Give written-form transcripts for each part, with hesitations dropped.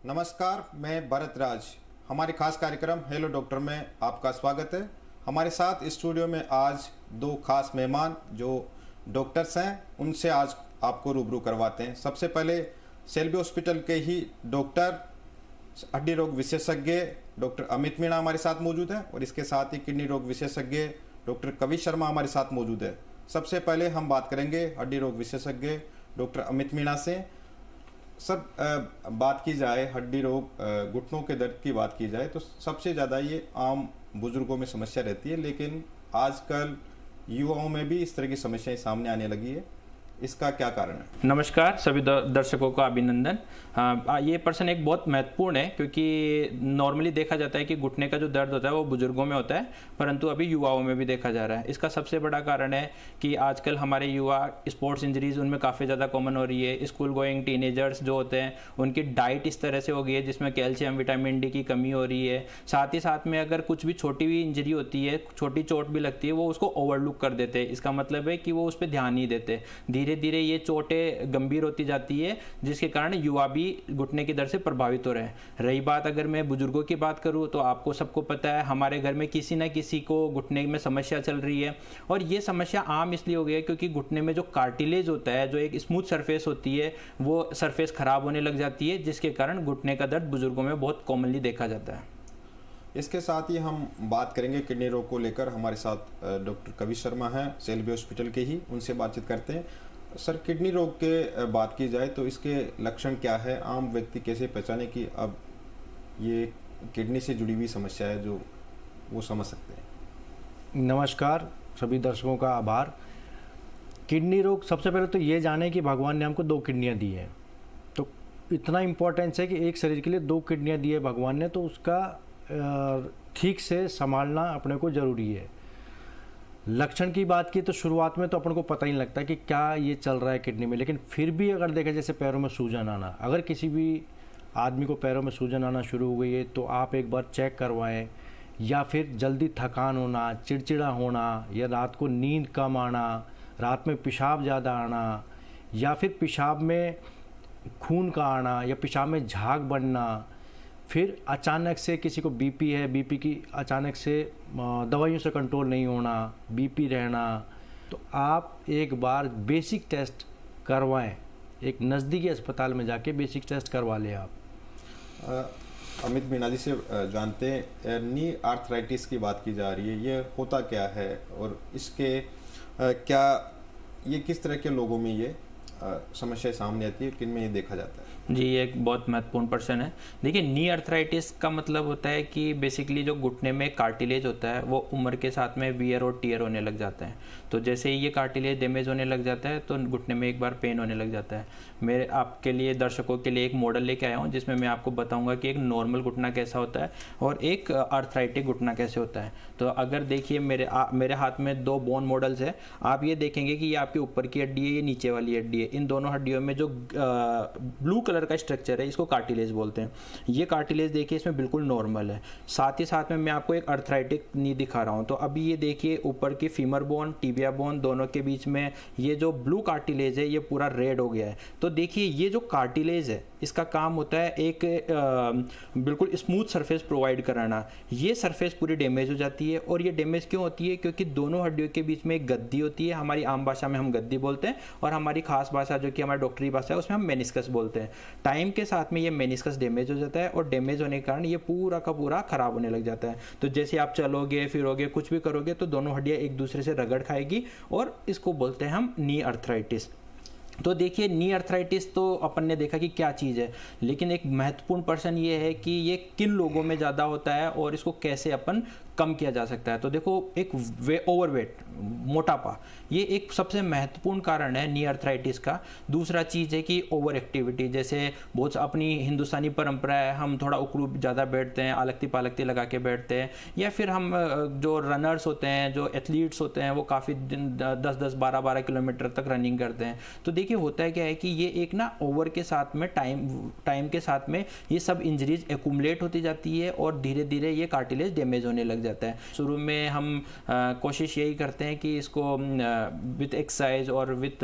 नमस्कार, मैं भरत राज। हमारे खास कार्यक्रम हेलो डॉक्टर में आपका स्वागत है। हमारे साथ स्टूडियो में आज दो खास मेहमान जो डॉक्टर्स हैं, उनसे आज आपको रूबरू करवाते हैं। सबसे पहले सेल्बी हॉस्पिटल के ही डॉक्टर हड्डी रोग विशेषज्ञ डॉक्टर अमित मीणा हमारे साथ मौजूद है और इसके साथ ही किडनी रोग विशेषज्ञ डॉक्टर कवि शर्मा हमारे साथ मौजूद है। सबसे पहले हम बात करेंगे हड्डी रोग विशेषज्ञ डॉक्टर अमित मीणा से। सब बात की जाए हड्डी रोग घुटनों के दर्द की बात की जाए तो सबसे ज़्यादा ये आम बुजुर्गों में समस्या रहती है, लेकिन आजकल युवाओं में भी इस तरह की समस्याएं सामने आने लगी है। इसका क्या कारण है? नमस्कार सभी दर्शकों का अभिनंदन। ये प्रश्न एक बहुत महत्वपूर्ण है क्योंकि नॉर्मली देखा जाता है कि घुटने का जो दर्द होता है वो बुजुर्गों में होता है, परंतु अभी युवाओं में भी देखा जा रहा है। इसका सबसे बड़ा कारण है कि आजकल हमारे युवा स्पोर्ट्स इंजरीज उनमें काफ़ी ज़्यादा कॉमन हो रही है। स्कूल गोइंग टीनेजर्स जो होते हैं उनकी डाइट इस तरह से हो गई है जिसमें कैल्शियम विटामिन डी की कमी हो रही है। साथ ही साथ में अगर कुछ भी छोटी भी इंजरी होती है, छोटी चोट भी लगती है, वो उसको ओवरलुक कर देते हैं। इसका मतलब है कि वो उस पर ध्यान नहीं देते। धीरे धीरे ये चोटें गंभीर होती जाती है जिसके कारण युवा भी घुटने की दर्द से प्रभावित हो रहे हैं। रही बात अगर मैं बुजुर्गों की बात करूं तो आपको सबको पता है हमारे घर में किसी न किसी को घुटने में समस्या चल रही है और ये समस्या आम इसलिए हो गई है क्योंकि घुटने में जो कार्टिलेज होता है, जो एक स्मूथ सरफेस होती है, वो सरफेस खराब होने लग जाती है जिसके कारण घुटने का दर्द बुजुर्गों में बहुत कॉमनली देखा जाता है। इसके साथ ही हम बात करेंगे किडनी रोग को लेकर। हमारे साथ डॉक्टर कवि शर्मा हैं सेल्बी हॉस्पिटल के ही, उनसे बातचीत करते हैं। सर, किडनी रोग के बात की जाए तो इसके लक्षण क्या है? आम व्यक्ति कैसे पहचाने कि अब ये किडनी से जुड़ी हुई समस्या है जो वो समझ सकते हैं? नमस्कार, सभी दर्शकों का आभार। किडनी रोग, सबसे पहले तो ये जाने कि भगवान ने हमको 2 किडनियाँ दी हैं, तो इतना इम्पोर्टेंस है कि एक शरीर के लिए 2 किडनियाँ दी है भगवान ने, तो उसका ठीक से संभालना अपने को ज़रूरी है। लक्षण की बात की तो शुरुआत में तो अपन को पता ही नहीं लगता कि क्या ये चल रहा है किडनी में, लेकिन फिर भी अगर देखें जैसे पैरों में सूजन आना, अगर किसी भी आदमी को पैरों में सूजन आना शुरू हो गई है तो आप एक बार चेक करवाएं। या फिर जल्दी थकान होना, चिड़चिड़ा होना, या रात को नींद कम आना, रात में पेशाब ज़्यादा आना, या फिर पेशाब में खून का आना या पेशाब में झाग बनना, फिर अचानक से किसी को बीपी है, बीपी की अचानक से दवाइयों से कंट्रोल नहीं होना, बीपी रहना, तो आप एक बार बेसिक टेस्ट करवाएं। एक नज़दीकी अस्पताल में जाके बेसिक टेस्ट करवा लें आप। अमित मीणा जी से जानते हैं, नी आर्थराइटिस की बात की जा रही है, ये होता क्या है और इसके क्या ये किस तरह के लोगों में ये समस्या सामने आती है, किन में ये देखा जाता है? जी, ये एक बहुत महत्वपूर्ण प्रश्न है। देखिए, नी अर्थराइटिस का मतलब होता है कि बेसिकली जो घुटने में कार्टिलेज होता है वो उम्र के साथ में वियर और टियर होने लग जाता है। तो जैसे ही ये कार्टिलेज डैमेज होने लग जाता है तो घुटने में एक बार पेन होने लग जाता है। मेरे आपके लिए, दर्शकों के लिए एक मॉडल लेके आया हूँ जिसमें मैं आपको बताऊंगा कि एक नॉर्मल घुटना कैसा होता है और एक आर्थराइटिक घुटना कैसे होता है। तो अगर देखिए मेरे हाथ में 2 बोन मॉडल्स है। आप ये देखेंगे कि ये आपके ऊपर की हड्डी है, ये नीचे वाली हड्डी है। इन दोनों हड्डियों में जो ब्लू कलर का स्ट्रक्चर है इसको कार्टिलेज बोलते हैं। ये कार्टिलेज देखिए इसमें बिल्कुल नॉर्मल है। साथ ही साथ में मैं आपको एक आर्थराइटिक नी दिखा रहा हूँ। तो अभी ये देखिए ऊपर की फीमर बोन, टिबिया बोन, दोनों के बीच में ये जो ब्लू कार्टिलेज है ये पूरा रेड हो गया है। तो देखिए ये जो कार्टिलेज है इसका काम होता है एक बिल्कुल स्मूथ सरफेस प्रोवाइड कराना। ये सरफेस पूरी डैमेज हो जाती है। और ये डैमेज क्यों होती है? क्योंकि दोनों हड्डियों के बीच में एक गद्दी होती है। हमारी आम भाषा में हम गद्दी बोलते हैं और हमारी खास भाषा जो कि हमारी डॉक्टरी भाषा है उसमें हम मेनिस्कस बोलते हैं। टाइम के साथ में ये मेनिस्कस डैमेज हो जाता है और डैमेज होने के कारण ये पूरा का पूरा खराब होने लग जाता है। तो जैसे आप चलोगे फिरोगे कुछ भी करोगे तो दोनों हड्डियां एक दूसरे से रगड़ खाएगी और इसको बोलते हैं हम नी अर्थराइटिस। तो देखिए, नी अर्थराइटिस तो अपन ने देखा कि क्या चीज़ है, लेकिन एक महत्वपूर्ण प्रश्न ये है कि ये किन लोगों में ज़्यादा होता है और इसको कैसे अपन कम किया जा सकता है। तो देखो, एक ओवरवेट, मोटापा, ये एक सबसे महत्वपूर्ण कारण है नी अर्थराइटिस का। दूसरा चीज़ है कि ओवर एक्टिविटी, जैसे बहुत अपनी हिंदुस्तानी परंपरा है, हम थोड़ा उकड़ू ज़्यादा बैठते हैं, आलकती पालकती लगा के बैठते हैं, या फिर हम जो रनर्स होते हैं, जो एथलीट्स होते हैं, वो काफ़ी 10-10, 12-12 किलोमीटर तक रनिंग करते हैं। तो देखिए होता है क्या है कि ये एक ना ओवर के साथ में टाइम के साथ में ये सब इंजरीज एक्यूमुलेट होती जाती है और धीरे धीरे ये कार्टिलेज डैमेज होने लग जाता है। शुरू में हम कोशिश यही करते हैं कि इसको विथ एक्सरसाइज और विथ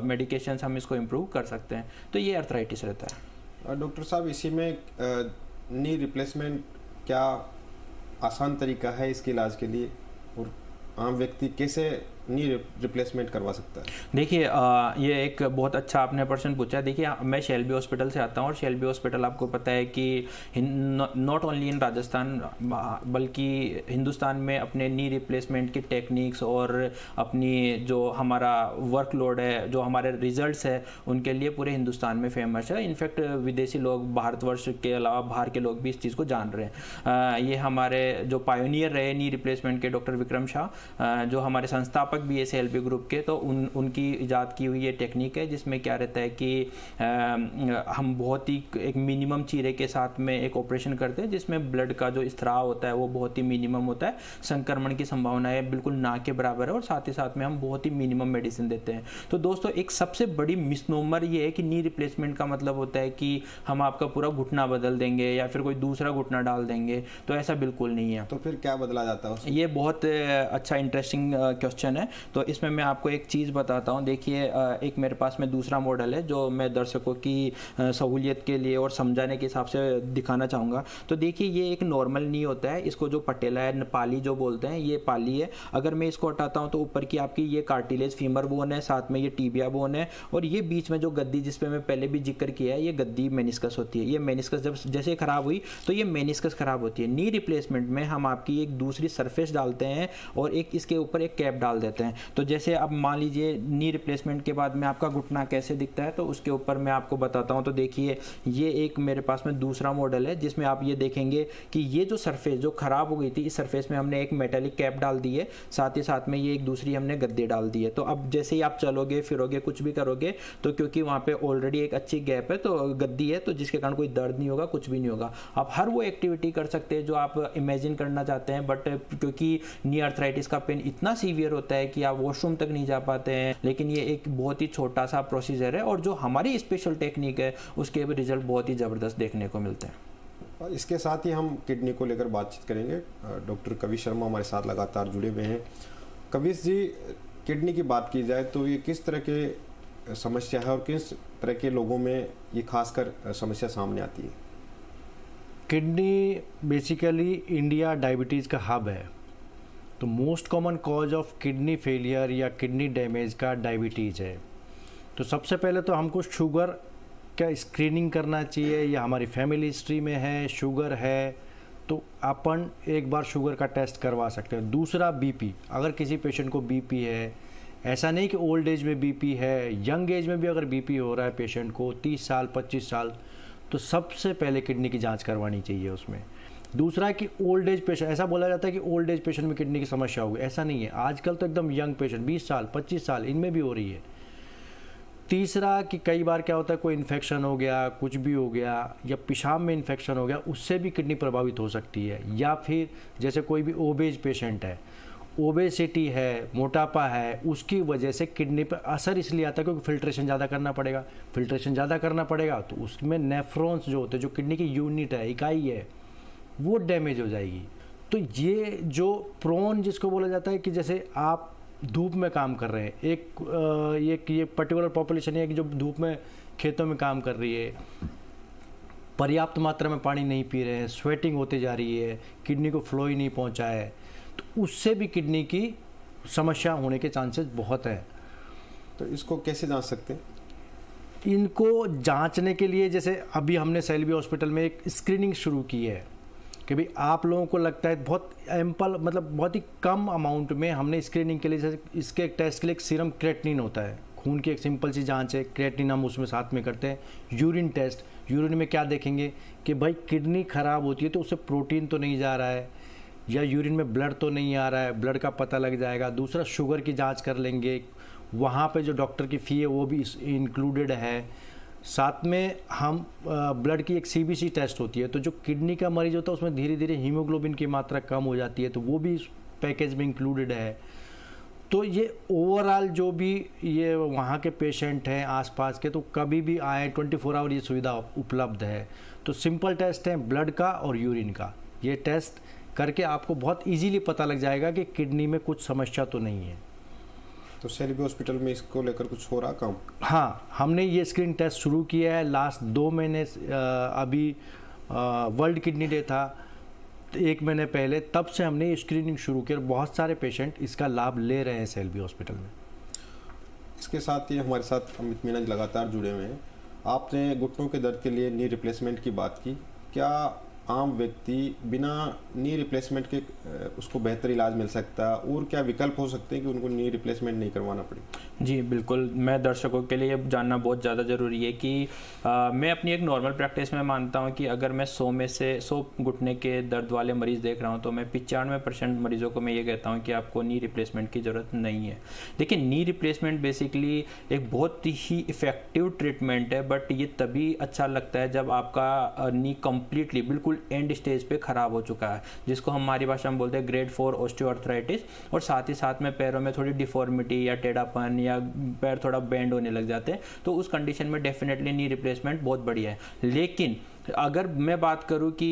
मेडिकेशंस हम इसको इम्प्रूव कर सकते हैं। तो ये अर्थराइटिस रहता है। डॉक्टर साहब, इसी में नी रिप्लेसमेंट क्या आसान तरीका है इसके इलाज के लिए, और आम व्यक्ति कैसे नी रिप्लेसमेंट करवा सकता है? देखिए ये एक बहुत अच्छा आपने प्रश्न पूछा। देखिए मैं शेल्बी हॉस्पिटल से आता हूँ और शेल्बी हॉस्पिटल आपको पता है कि नॉट ओनली इन राजस्थान बल्कि हिंदुस्तान में अपने नी रिप्लेसमेंट की टेक्निक्स और अपनी जो हमारा वर्कलोड है, जो हमारे रिजल्ट्स है, उनके लिए पूरे हिंदुस्तान में फेमस है। इनफैक्ट विदेशी लोग, भारतवर्ष के अलावा बाहर के लोग भी इस चीज़ को जान रहे हैं। ये हमारे जो पायोनियर रहे नी रिप्लेसमेंट के डॉक्टर विक्रम शाह, जो हमारे संस्थापक भी है सेल्बी ग्रुप के, तो उनकी इजाद की हुई ये टेक्निक है जिसमें क्या रहता है कि हम बहुत ही एक मिनिमम चीरे के साथ में एक ऑपरेशन करते हैं जिसमें ब्लड का जो स्त्राव होता है वो बहुत ही मिनिमम होता है, संक्रमण की संभावनाएं बिल्कुल ना के बराबर है, और साथ ही साथ में हम बहुत ही मिनिमम मेडिसिन देते हैं। तो दोस्तों एक सबसे बड़ी मिसनोमर ये है कि नी रिप्लेसमेंट का मतलब होता है कि हम आपका पूरा घुटना बदल देंगे या फिर कोई दूसरा घुटना डाल देंगे, तो ऐसा बिल्कुल नहीं है। तो फिर क्या बदला जाता है उसमें? ये बहुत अच्छा इंटरेस्टिंग क्वेश्चन है। तो इसमें मैं आपको एक चीज़ बताता हूँ। देखिए एक मेरे पास में दूसरा मॉडल है जो मैं दर्शकों की सहूलियत के लिए और समझाने के हिसाब से दिखाना चाहूँगा। तो देखिए ये एक नॉर्मल नी होता है, इसको जो पटेला है, पाली जो बोलते हैं, ये पाली है। अगर मैं इसको हटाता हूँ तो ऊपर की आपकी ये कार्टिलेज फीमर बोन है, साथ में ये टीबिया बोन है, और ये बीच में जो गद्दी जिस पे मैं पहले भी जिक्र किया है, ये गद्दी मेनिस्कस होती है। ये मेनिस्कस जब जैसे खराब हुई तो ये मेनिस्कस खराब होती है। नी रिप्लेसमेंट में हम आपकी एक दूसरी सरफेस डालते हैं और एक इसके ऊपर एक कैप डाल देते हैं। तो जैसे अब मान लीजिए नी रिप्लेसमेंट के बाद में आपका घुटना कैसे दिखता है, तो उसके ऊपर मैं आपको बताता हूं। तो देखिए ये एक मेरे पास में दूसरा मॉडल है जिसमें आप ये देखेंगे कि ये जो सरफेस जो खराब हो गई थी, इस सरफेस में हमने एक मेटालिक कैप डाल दी है, साथ ही साथ में ये एक दूसरी हमने गद्दी डाल दी है। तो अब जैसे ही आप चलोगे फिरोगे कुछ भी करोगे तो क्योंकि वहाँ पे ऑलरेडी एक अच्छी गैप है, तो गद्दी है, तो जिसके कारण कोई दर्द नहीं होगा, कुछ भी नहीं होगा। आप हर वो एक्टिविटी कर सकते हैं जो आप इमेजिन करना चाहते हैं, बट क्योंकि नी आर्थराइटिस का पेन इतना सीवियर होता है कि आप वॉशरूम तक नहीं जा पाते हैं। लेकिन ये एक बहुत ही छोटा सा प्रोसीजर है और जो हमारी स्पेशल टेक्निक है उसके भी रिजल्ट बहुत ही ज़बरदस्त देखने को मिलते हैं। इसके साथ ही हम किडनी को लेकर बातचीत करेंगे। डॉक्टर कविश शर्मा हमारे साथ लगातार जुड़े हुए हैं। कविश जी, किडनी की बात की जाए तो ये किस तरह के समस्या है और किस तरह के लोगों में ये खासकर समस्या सामने आती है? किडनी बेसिकली इंडिया डायबिटीज़ का हब है। तो most common cause of kidney failure या किडनी डैमेज का डायबिटीज़ है। तो सबसे पहले तो हमको शुगर का स्क्रीनिंग करना चाहिए, या हमारी फैमिली हिस्ट्री में है, शुगर है तो अपन एक बार शुगर का टेस्ट करवा सकते हैं। दूसरा बीपी, अगर किसी पेशेंट को बीपी है, ऐसा नहीं कि ओल्ड एज में बीपी है, यंग एज में भी अगर बीपी हो रहा है पेशेंट को 30 साल 25 साल, तो सबसे पहले किडनी की जांच करवानी चाहिए उसमें। दूसरा कि ओल्ड एज पेशेंट, ऐसा बोला जाता है कि ओल्ड एज पेशेंट में किडनी की समस्या होगी, ऐसा नहीं है। आजकल तो एकदम यंग पेशेंट 20 साल 25 साल इनमें भी हो रही है। तीसरा कि कई बार क्या होता है, कोई इन्फेक्शन हो गया, कुछ भी हो गया, या पेशाब में इन्फेक्शन हो गया, उससे भी किडनी प्रभावित हो सकती है। या फिर जैसे कोई भी ओबेज पेशेंट है, ओबेसिटी है, मोटापा है, उसकी वजह से किडनी पर असर इसलिए आता है क्योंकि फिल्ट्रेशन ज़्यादा करना पड़ेगा। फिल्ट्रेशन ज़्यादा करना पड़ेगा तो उसमें नेफ्रॉन्स जो होते हैं, जो किडनी की यूनिट है, इकाई है, वो डैमेज हो जाएगी। तो ये जो प्रोन जिसको बोला जाता है कि जैसे आप धूप में काम कर रहे हैं, एक ये पर्टिकुलर पॉपुलेशन है कि जो धूप में खेतों में काम कर रही है, पर्याप्त मात्रा में पानी नहीं पी रहे हैं, स्वेटिंग होती जा रही है, किडनी को फ्लो ही नहीं पहुंचा है, तो उससे भी किडनी की समस्या होने के चांसेस बहुत है। तो इसको कैसे जांच सकते हैं? इनको जांचने के लिए जैसे अभी हमने सेल्बी हॉस्पिटल में एक स्क्रीनिंग शुरू की है कि भाई आप लोगों को लगता है बहुत एम्पल, मतलब बहुत ही कम अमाउंट में हमने स्क्रीनिंग के लिए, इसके एक टेस्ट के लिए एक सीरम क्रेटिनिन होता है, खून की एक सिंपल सी जांच है, क्रेटिनिन हम उसमें साथ में करते हैं। यूरिन टेस्ट, यूरिन में क्या देखेंगे कि भाई किडनी ख़राब होती है तो उससे प्रोटीन तो नहीं जा रहा है, या यूरिन में ब्लड तो नहीं आ रहा है, ब्लड का पता लग जाएगा। दूसरा शुगर की जांच कर लेंगे, वहाँ पे जो डॉक्टर की फ़ी है वो भी इंक्लूडेड है। साथ में हम ब्लड की एक सीबीसी टेस्ट होती है, तो जो किडनी का मरीज होता है उसमें धीरे धीरे हीमोग्लोबिन की मात्रा कम हो जाती है, तो वो भी इस पैकेज में इंक्लूडेड है। तो ये ओवरऑल जो भी ये वहाँ के पेशेंट हैं आसपास के, तो कभी भी आए, 24 आवर ये सुविधा उपलब्ध है। तो सिंपल टेस्ट है ब्लड का और यूरिन का, ये टेस्ट करके आपको बहुत इजीली पता लग जाएगा कि किडनी में कुछ समस्या तो नहीं है। तो सेल्बी हॉस्पिटल में इसको लेकर कुछ हो रहा काम? हाँ, हमने ये स्क्रीनिंग टेस्ट शुरू किया है लास्ट 2 महीने अभी वर्ल्ड किडनी डे था 1 महीने पहले, तब से हमने ये स्क्रीनिंग शुरू की और बहुत सारे पेशेंट इसका लाभ ले रहे हैं सेल्बी हॉस्पिटल में। इसके साथ ही हमारे साथ अमित मीना जी लगातार जुड़े हुए हैं। आपने घुटनों के दर्द के लिए नी रिप्लेसमेंट की बात की, क्या आम व्यक्ति बिना नी रिप्लेसमेंट के उसको बेहतर इलाज मिल सकता है, और क्या विकल्प हो सकते हैं कि उनको नी रिप्लेसमेंट नहीं करवाना पड़े? जी बिल्कुल, मैं दर्शकों के लिए जानना बहुत ज़्यादा ज़रूरी है कि मैं अपनी एक नॉर्मल प्रैक्टिस में मानता हूं कि अगर मैं 100 में से 100 घुटने के दर्द वाले मरीज़ देख रहा हूं तो मैं 95% मरीज़ों को मैं ये कहता हूं कि आपको नी रिप्लेसमेंट की ज़रूरत नहीं है। देखिए, नी रिप्लेसमेंट बेसिकली एक बहुत ही इफ़ेक्टिव ट्रीटमेंट है, बट ये तभी अच्छा लगता है जब आपका नी कम्प्लीटली बिल्कुल एंड स्टेज पे ख़राब हो चुका है, जिसको हमारी भाषा में बोलते हैं ग्रेड 4 ऑस्टियोआर्थराइटिस, और साथ ही साथ में पैरों में थोड़ी डिफॉर्मिटी या टेढ़ापन या पैर थोड़ा बेंड होने लग जाते हैं, तो उस कंडीशन में डेफिनेटली नी रिप्लेसमेंट बहुत बढ़िया है। लेकिन अगर मैं बात करूं कि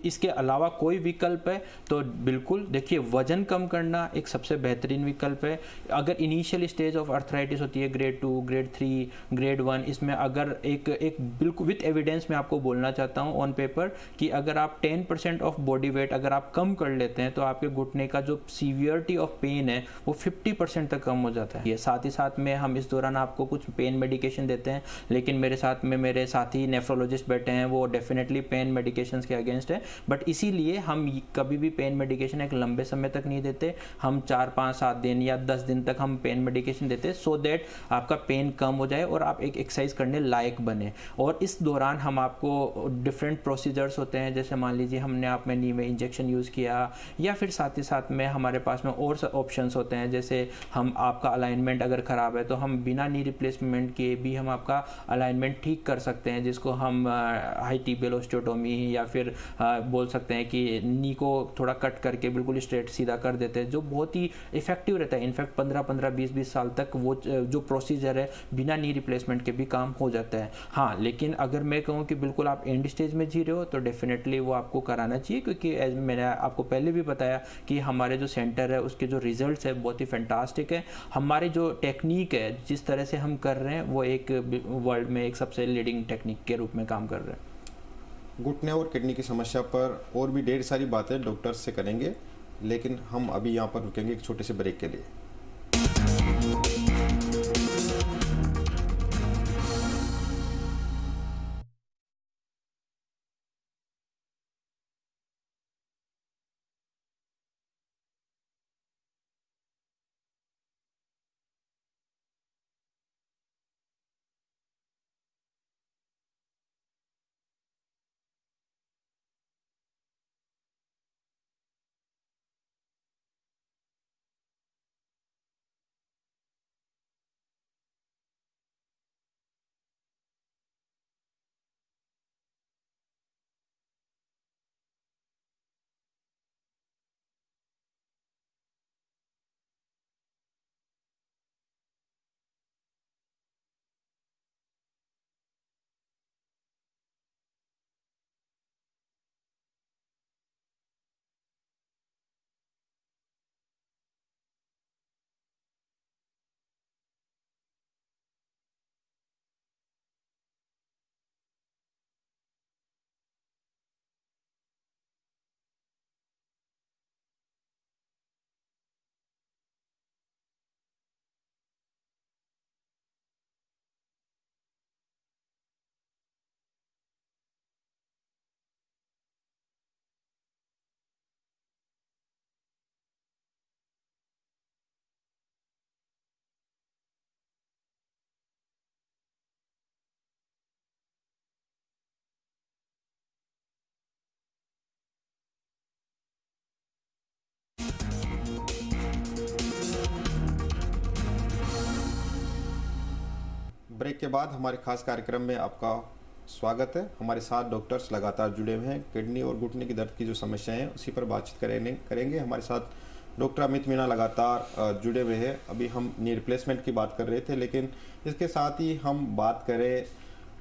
इसके अलावा कोई विकल्प है तो बिल्कुल, देखिए वजन कम करना एक सबसे बेहतरीन विकल्प है। अगर इनिशियल स्टेज ऑफ अर्थराइटिस होती है ग्रेड 2, ग्रेड 3, ग्रेड 1, इसमें अगर एक बिल्कुल विथ एविडेंस में आपको बोलना चाहता हूं ऑन पेपर कि अगर आप 10% ऑफ बॉडी वेट अगर आप कम कर लेते हैं तो आपके घुटने का जो सीवियरिटी ऑफ पेन है वो 50% तक कम हो जाता है। साथ ही साथ में हम इस दौरान आपको कुछ पेन मेडिकेशन देते हैं, लेकिन मेरे साथ में मेरे साथी नेफ्रोलॉजिस्ट बैठे हैं, वो डेफिनेटली पेन मेडिकेशंस के अगेंस्ट है, बट इसीलिए हम कभी भी पेन मेडिकेशन एक लंबे समय तक नहीं देते। हम 4, 5, 7 दिन या 10 दिन तक हम पेन मेडिकेशन देते हैं, सो दैट आपका पेन कम हो जाए और आप एक एक्सरसाइज करने लायक बने। और इस दौरान हम आपको डिफरेंट प्रोसीजर्स होते हैं, जैसे मान लीजिए हमने आप में नी में इंजेक्शन यूज़ किया, या फिर साथ ही साथ में हमारे पास में और ऑप्शंस होते हैं, जैसे हम आपका अलाइनमेंट अगर ख़राब है तो हम बिना नी रिप्लेसमेंट के भी हम आपका अलाइनमेंट ठीक कर सकते हैं, जिसको हम हाई टिबियल ऑस्टियोटोमी, या फिर बोल सकते हैं कि नी को थोड़ा कट करके बिल्कुल स्ट्रेट सीधा कर देते हैं, जो बहुत ही इफेक्टिव रहता है। इनफैक्ट 15-15, 20-20 साल तक वो जो प्रोसीजर है बिना नी रिप्लेसमेंट के भी काम हो जाता है। हाँ, लेकिन अगर मैं कहूँ कि बिल्कुल आप एंड स्टेज में जी रहे हो तो डेफिनेटली वो आपको कराना चाहिए, क्योंकि एज मैंने आपको पहले भी बताया कि हमारे जो सेंटर है उसके जो रिजल्ट्स है बहुत ही फैंटास्टिक है। हमारी जो टेक्निक है, जिस तरह से हम कर रहे हैं, वो एक वर्ल्ड में एक सबसे लीडिंग टेक्निक के रूप में काम कर रहे हैं। घुटने और किडनी की समस्या पर और भी ढेर सारी बातें डॉक्टर से करेंगे, लेकिन हम अभी यहाँ पर रुकेंगे एक छोटे से ब्रेक के लिए। ब्रेक के बाद हमारे खास कार्यक्रम में आपका स्वागत है। हमारे साथ डॉक्टर्स लगातार जुड़े हुए हैं। किडनी और घुटने की दर्द की जो समस्याएं हैं उसी पर बातचीत करेंगे। हमारे साथ डॉक्टर अमित मीना लगातार जुड़े हुए हैं। अभी हम नी रिप्लेसमेंट की बात कर रहे थे, लेकिन इसके साथ ही हम बात करें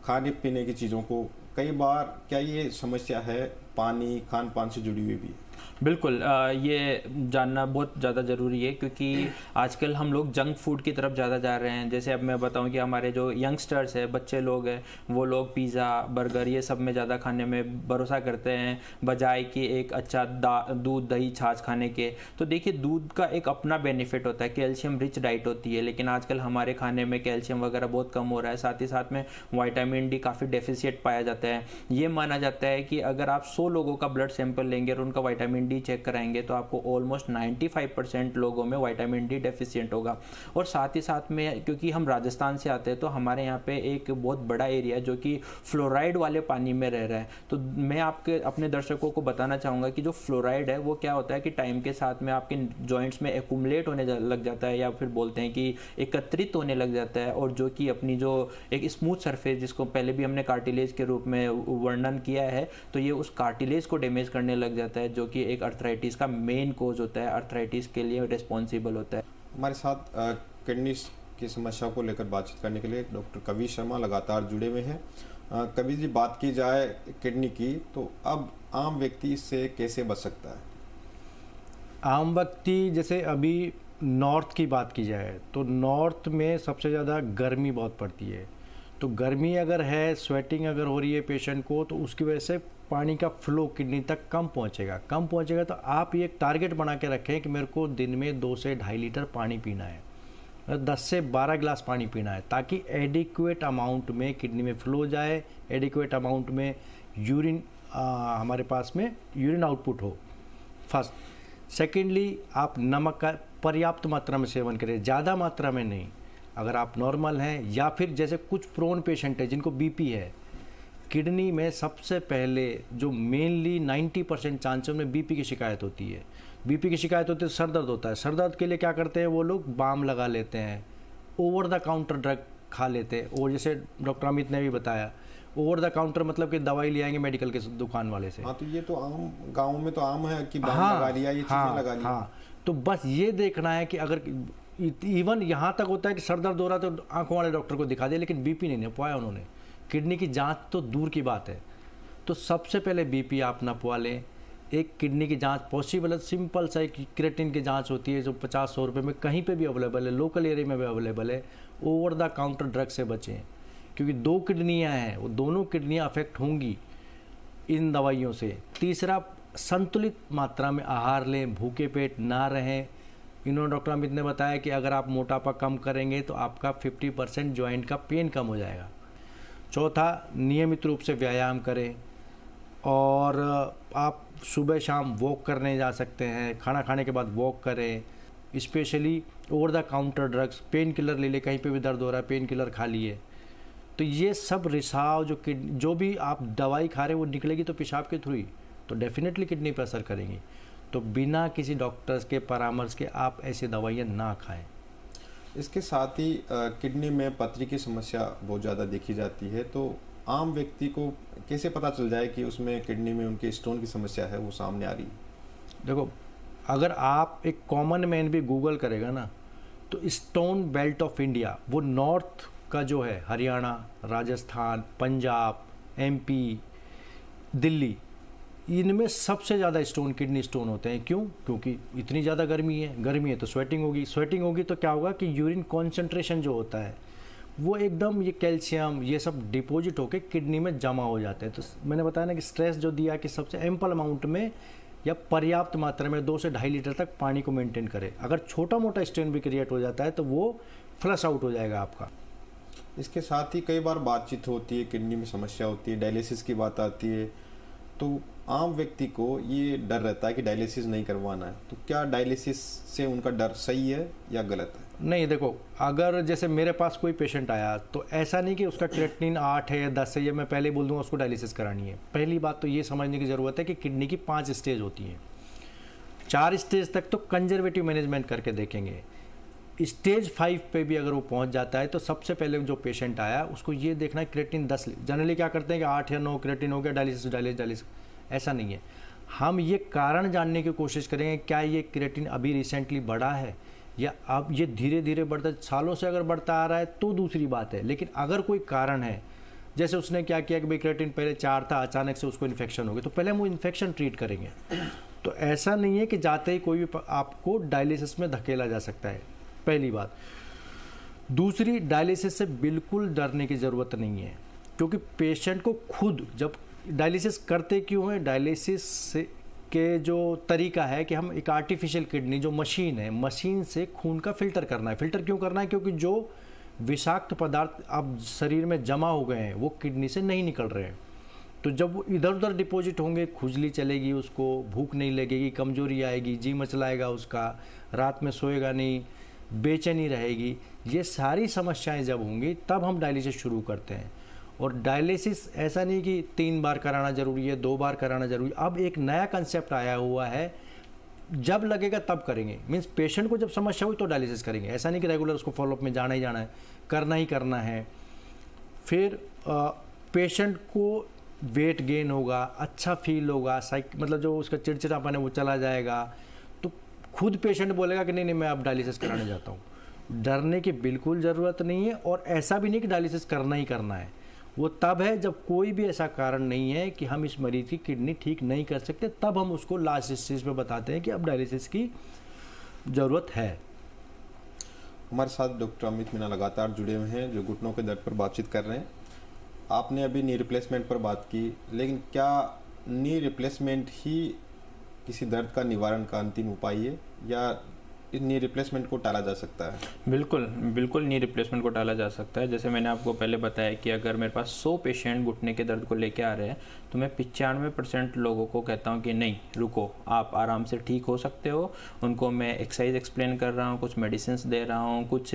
खाने पीने की चीज़ों को। कई बार क्या ये समस्या है पानी खान पान से जुड़ी हुई भी? बिल्कुल, ये जानना बहुत ज़्यादा ज़रूरी है क्योंकि आजकल हम लोग जंक फूड की तरफ ज़्यादा जा रहे हैं। जैसे अब मैं बताऊं कि हमारे जो यंगस्टर्स है, बच्चे लोग हैं, वो लोग पिज़्ज़ा, बर्गर ये सब में ज़्यादा खाने में भरोसा करते हैं बजाय कि एक अच्छा दूध दही छाछ खाने के। तो देखिए, दूध का एक अपना बेनिफिट होता है, कैल्शियम रिच डाइट होती है, लेकिन आजकल हमारे खाने में कैल्शियम वगैरह बहुत कम हो रहा है। साथ ही साथ में विटामिन डी काफ़ी डेफिशिएट पाया जाता है। ये माना जाता है कि अगर आप 100 लोगों का ब्लड सैंपल लेंगे और उनका विटामिन डी चेक कराएंगे तो आपको ऑलमोस्ट 95% लोगों में विटामिन डी डेफिशिएंट होगा। और साथ ही साथ में क्योंकि हम राजस्थान से आते हैं तो हमारे यहाँ पे एक बहुत बड़ा एरिया जो कि फ्लोराइड वाले पानी में रह रहा है। तो मैं आपके अपने दर्शकों को बताना चाहूँगा कि जो फ्लोराइड है वो क्या होता है कि टाइम के साथ में आपके जॉइंट्स में एक्यूमुलेट होने लग जाता है, या फिर बोलते हैं कि एकत्रित होने लग जाता है, और जो कि अपनी जो एक स्मूथ सरफेस जिसको पहले भी हमने कार्टिलेज के रूप में वर्णन किया है, तो ये उस कार्टिलेज को डैमेज करने लग जाता है, जो कि एक अर्थराइटिस का मेन कोज होता है, अर्थराइटिस के लिए रिस्पॉन्सिबल होता है। हमारे साथ किडनी की समस्या को लेकर बातचीत करने के लिए डॉक्टर कवि शर्मा लगातार जुड़े हुए हैं। कवि जी, बात की जाए किडनी की तो अब आम व्यक्ति इससे कैसे बच सकता है? आम व्यक्ति, जैसे अभी नॉर्थ की बात की जाए तो नॉर्थ में सबसे ज़्यादा गर्मी बहुत पड़ती है। तो गर्मी अगर है, स्वेटिंग अगर हो रही है पेशेंट को, तो उसकी वजह से पानी का फ्लो किडनी तक कम पहुंचेगा। तो आप ये एक टारगेट बना के रखें कि मेरे को दिन में 2 से 2.5 लीटर पानी पीना है, 10 से 12 गिलास पानी पीना है, ताकि एडिक्वेट अमाउंट में किडनी में फ्लो जाए, एडिक्वेट अमाउंट में यूरिन हमारे पास में यूरिन आउटपुट हो। फर्स्ट। सेकेंडली, आप नमक का पर्याप्त मात्रा में सेवन करें, ज़्यादा मात्रा में नहीं। अगर आप नॉर्मल हैं या फिर जैसे कुछ प्रोन पेशेंट है जिनको बीपी है, किडनी में सबसे पहले जो मेनली 90% चांसों में बीपी की शिकायत होती है। बीपी की शिकायत होती है तो सर दर्द होता है। सर दर्द के लिए क्या करते हैं वो लोग? बाम लगा लेते हैं, ओवर द काउंटर ड्रग खा लेते हैं। और जैसे डॉक्टर अमित ने भी बताया, ओवर द काउंटर मतलब कि दवाई ले आएंगे मेडिकल के दुकान वाले से। हाँ, तो ये तो आम गाँव में तो आम है कि बाम लगा लिया, ये चीज़ें लगा लिया। हाँ, तो बस ये देखना है कि अगर इवन यहाँ तक होता है कि सर दर्द हो रहा है तो आंखों वाले डॉक्टर को दिखा दिया, लेकिन बीपी नहीं नपवाया उन्होंने। किडनी की जांच तो दूर की बात है। तो सबसे पहले बीपी आप नपवा लें। एक किडनी की जांच पॉसिबल है, सिंपल सा एक क्रेटिन की जांच होती है जो 50-100 रुपये में कहीं पे भी अवेलेबल है, लोकल एरिया में भी अवेलेबल है। ओवर द काउंटर ड्रग से बचें, क्योंकि 2 किडनियाँ हैं, वो दोनों किडनियाँ अफेक्ट होंगी इन दवाइयों से। तीसरा, संतुलित मात्रा में आहार लें, भूखे पेट ना रहें। इन्होंने डॉक्टर अमित ने बताया कि अगर आप मोटापा कम करेंगे तो आपका 50% जॉइंट का पेन कम हो जाएगा। चौथा, नियमित रूप से व्यायाम करें, और आप सुबह शाम वॉक करने जा सकते हैं, खाना खाने के बाद वॉक करें। Specially over the counter drugs, pain killer ले लें, कहीं पे भी दर्द हो रहा है पेन किलर खा लिए। तो ये सब रिसाव जो भी आप दवाई खा रहे हैं वो निकलेगी तो पेशाब के थ्रू ही, तो डेफिनेटली किडनी पर असर करेंगी। तो बिना किसी डॉक्टर्स के परामर्श के आप ऐसी दवाइयाँ ना खाएं। इसके साथ ही किडनी में पथरी की समस्या बहुत ज़्यादा देखी जाती है, तो आम व्यक्ति को कैसे पता चल जाए कि उसमें किडनी में उनके स्टोन की समस्या है वो सामने आ रही? देखो, अगर आप एक कॉमन मैन भी गूगल करेगा ना, तो स्टोन बेल्ट ऑफ इंडिया, वो नॉर्थ का जो है, हरियाणा, राजस्थान, पंजाब, एमपी, दिल्ली, इनमें सबसे ज़्यादा स्टोन किडनी स्टोन होते हैं। क्यों? क्योंकि इतनी ज़्यादा गर्मी है तो स्वेटिंग होगी तो क्या होगा कि यूरिन कॉन्सेंट्रेशन जो होता है वो एकदम, ये कैल्शियम ये सब डिपॉजिट होकर किडनी में जमा हो जाते हैं। तो मैंने बताया ना कि स्ट्रेस जो दिया कि सबसे एम्पल अमाउंट में या पर्याप्त मात्रा में 2 से 2.5 लीटर तक पानी को मेंटेन करें। अगर छोटा मोटा स्टोन भी क्रिएट हो जाता है तो वो फ्लश आउट हो जाएगा आपका। इसके साथ ही कई बार बातचीत होती है, किडनी में समस्या होती है, डायलिसिस की बात आती है, तो आम व्यक्ति को ये डर रहता है कि डायलिसिस नहीं करवाना है। तो क्या डायलिसिस से उनका डर सही है या गलत है? नहीं, देखो, अगर जैसे मेरे पास कोई पेशेंट आया तो ऐसा नहीं कि उसका क्रेटिनिन 8 है या 10 है, ये मैं पहले बोल दूंगा उसको डायलिसिस करानी है। पहली बात तो ये समझने की ज़रूरत है कि किडनी की 5 स्टेज होती हैं। 4 स्टेज तक तो कंजर्वेटिव मैनेजमेंट करके देखेंगे। स्टेज 5 पे भी अगर वो पहुंच जाता है तो सबसे पहले जो पेशेंट आया उसको ये देखना है क्रेटिन 10। जनरली क्या करते हैं कि 8 या 9 क्रेटिन हो गया, डायलिसिस। ऐसा नहीं है। हम ये कारण जानने की कोशिश करेंगे, क्या ये क्रेटिन अभी रिसेंटली बढ़ा है या अब ये धीरे धीरे बढ़ता, सालों से अगर बढ़ता आ रहा है तो दूसरी बात है। लेकिन अगर कोई कारण है, जैसे उसने क्या किया कि भाई क्रेटिन पहले 4 था, अचानक से उसको इन्फेक्शन हो गया, तो पहले हम वो इन्फेक्शन ट्रीट करेंगे। तो ऐसा नहीं है कि जाते ही कोई भी आपको डायलिसिस में धकेला जा सकता है, पहली बात। दूसरी, डायलिसिस से बिल्कुल डरने की ज़रूरत नहीं है, क्योंकि पेशेंट को खुद, जब डायलिसिस करते क्यों है, डायलिसिस के जो तरीका है कि हम एक आर्टिफिशियल किडनी जो मशीन है, मशीन से खून का फिल्टर करना है। फिल्टर क्यों करना है? क्योंकि जो विषाक्त पदार्थ अब शरीर में जमा हो गए हैं वो किडनी से नहीं निकल रहे हैं। तो जब वो इधर उधर डिपॉजिट होंगे, खुजली चलेगी, उसको भूख नहीं लगेगी, कमजोरी आएगी, जी मचलाएगा उसका, रात में सोएगा नहीं, बेचैनी रहेगी, ये सारी समस्याएं जब होंगी तब हम डायलिसिस शुरू करते हैं। और डायलिसिस ऐसा नहीं कि 3 बार कराना जरूरी है, 2 बार कराना जरूरी है। अब एक नया कंसेप्ट आया हुआ है, जब लगेगा तब करेंगे, मीन्स पेशेंट को जब समस्या हुई तो डायलिसिस करेंगे। ऐसा नहीं कि रेगुलर उसको फॉलोअप में जाना ही जाना है, करना ही करना है। फिर पेशेंट को वेट गेन होगा, अच्छा फील होगा, मतलब जो उसका चिड़चिड़ापन है वो चला जाएगा, तो खुद पेशेंट बोलेगा कि नहीं नहीं मैं अब डायलिसिस कराने जाता हूँ। डरने की बिल्कुल ज़रूरत नहीं है। और ऐसा भी नहीं कि डायलिसिस करना ही करना है, वो तब है जब कोई भी ऐसा कारण नहीं है कि हम इस मरीज की किडनी ठीक नहीं कर सकते, तब हम उसको लास्ट स्टेज पे बताते हैं कि अब डायलिसिस की ज़रूरत है। हमारे साथ डॉक्टर अमित मीणा लगातार जुड़े हुए हैं, जो घुटनों के दर्द पर बातचीत कर रहे हैं। आपने अभी नी रिप्लेसमेंट पर बात की, लेकिन क्या नी रिप्लेसमेंट ही किसी दर्द का निवारण का अंतिम उपाय है, या इस नी रिप्लेसमेंट को टाला जा सकता है? बिल्कुल बिल्कुल नी रिप्लेसमेंट को टाला जा सकता है। जैसे मैंने आपको पहले बताया कि अगर मेरे पास 100 पेशेंट घुटने के दर्द को लेके आ रहे हैं तो मैं 95% लोगों को कहता हूं कि नहीं रुको, आप आराम से ठीक हो सकते हो। उनको मैं एक्सरसाइज एक्सप्लेन कर रहा हूं, कुछ मेडिसिन दे रहा हूं, कुछ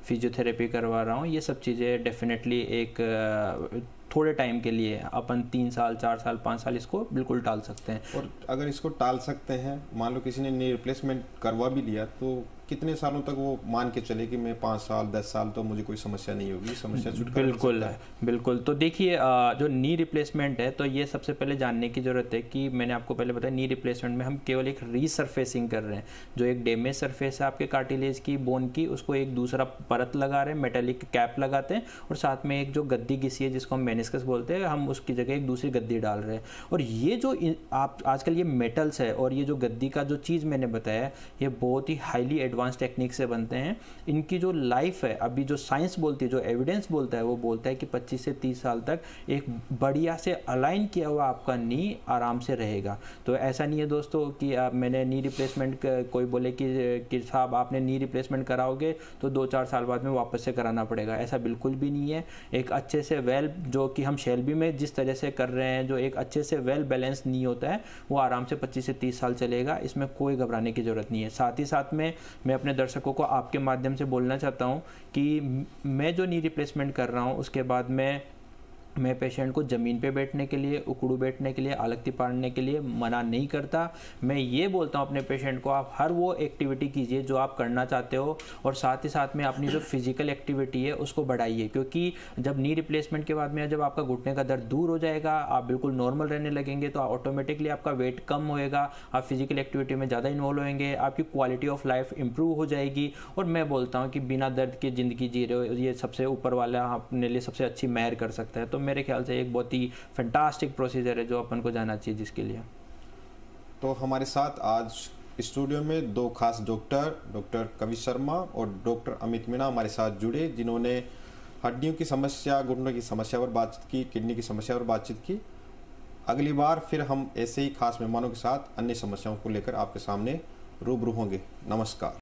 फिजियोथेरेपी करवा रहा हूं। ये सब चीज़ें डेफिनेटली एक थोड़े टाइम के लिए, अपन 3 साल 4 साल 5 साल इसको बिल्कुल टाल सकते हैं। और अगर इसको टाल सकते हैं, मान लो किसी ने नी रिप्लेसमेंट करवा भी लिया, तो कितने सालों तक वो मान के चले कि मैं 5 साल 10 साल तो मुझे कोई समस्या नहीं होगी, समस्या छुटकारा? बिल्कुल बिल्कुल। तो देखिए जो नी रिप्लेसमेंट है, तो ये सबसे पहले जानने की ज़रूरत है कि मैंने आपको पहले बताया नी रिप्लेसमेंट में हम केवल एक रीसरफेसिंग कर रहे हैं। जो एक डैमेज सरफेस है आपके कार्टिलेज की, बोन की, उसको एक दूसरा परत लगा रहे हैं, मेटेलिक कैप लगाते हैं, और साथ में एक जो गद्दी घिसी है जिसको हम मेनिस्कस बोलते हैं, हम उसकी जगह एक दूसरी गद्दी डाल रहे हैं। और ये जो आप आजकल ये मेटल्स है और ये जो गद्दी का जो चीज़ मैंने बताया, ये बहुत ही हाईली एडवांस टेक्निक से बनते हैं। इनकी जो लाइफ है, अभी जो साइंस बोलती है, जो एविडेंस बोलता है, वो बोलता है कि 25 से 30 साल तक एक बढ़िया से अलाइन किया हुआ आपका नी आराम से रहेगा। तो ऐसा नहीं है दोस्तों कि मैंने नी रिप्लेसमेंट, कोई बोले कि साहब आपने नी रिप्लेसमेंट कराओगे तो 2-4 साल बाद में वापस से कराना पड़ेगा, ऐसा बिल्कुल भी नहीं है। एक अच्छे से वेल, जो कि हम शेल्बी में जिस तरह से कर रहे हैं, जो एक अच्छे से वेल बैलेंस नी होता है, वो आराम से 25 से 30 साल चलेगा। इसमें कोई घबराने की ज़रूरत नहीं है। साथ ही साथ में मैं अपने दर्शकों को आपके माध्यम से बोलना चाहता हूं कि मैं जो नी रिप्लेसमेंट कर रहा हूं उसके बाद मैं पेशेंट को ज़मीन पे बैठने के लिए, उकड़ू बैठने के लिए, आलक्ति पाड़ने के लिए मना नहीं करता। मैं ये बोलता हूँ अपने पेशेंट को, आप हर वो एक्टिविटी कीजिए जो आप करना चाहते हो, और साथ ही साथ में अपनी जो फिजिकल एक्टिविटी है उसको बढ़ाइए। क्योंकि जब नी रिप्लेसमेंट के बाद में जब आपका घुटने का दर्द दूर हो जाएगा, आप बिल्कुल नॉर्मल रहने लगेंगे, तो ऑटोमेटिकली आपका वेट कम होएगा, आप फिजिकल एक्टिविटी में ज़्यादा इन्वॉल्व होंगे, आपकी क्वालिटी ऑफ लाइफ इंप्रूव हो जाएगी। और मैं बोलता हूँ कि बिना दर्द की ज़िंदगी जी रहे हो, ये सबसे ऊपर वाला अपने लिए सबसे अच्छी मेहर कर सकता है। तो मेरे ख्याल से एक बहुत ही फैंटास्टिक प्रोसीजर है जो अपन को जाना चाहिए जिसके लिए। तो हमारे साथ आज स्टूडियो में 2 खास डॉक्टर कवि शर्मा और डॉक्टर अमित मीणा हमारे साथ जुड़े, जिन्होंने हड्डियों की समस्या, घुटनों की समस्या पर बातचीत की, किडनी की समस्या पर बातचीत की। अगली बार फिर हम ऐसे ही खास मेहमानों के साथ अन्य समस्याओं को लेकर आपके सामने रूबरू होंगे। नमस्कार।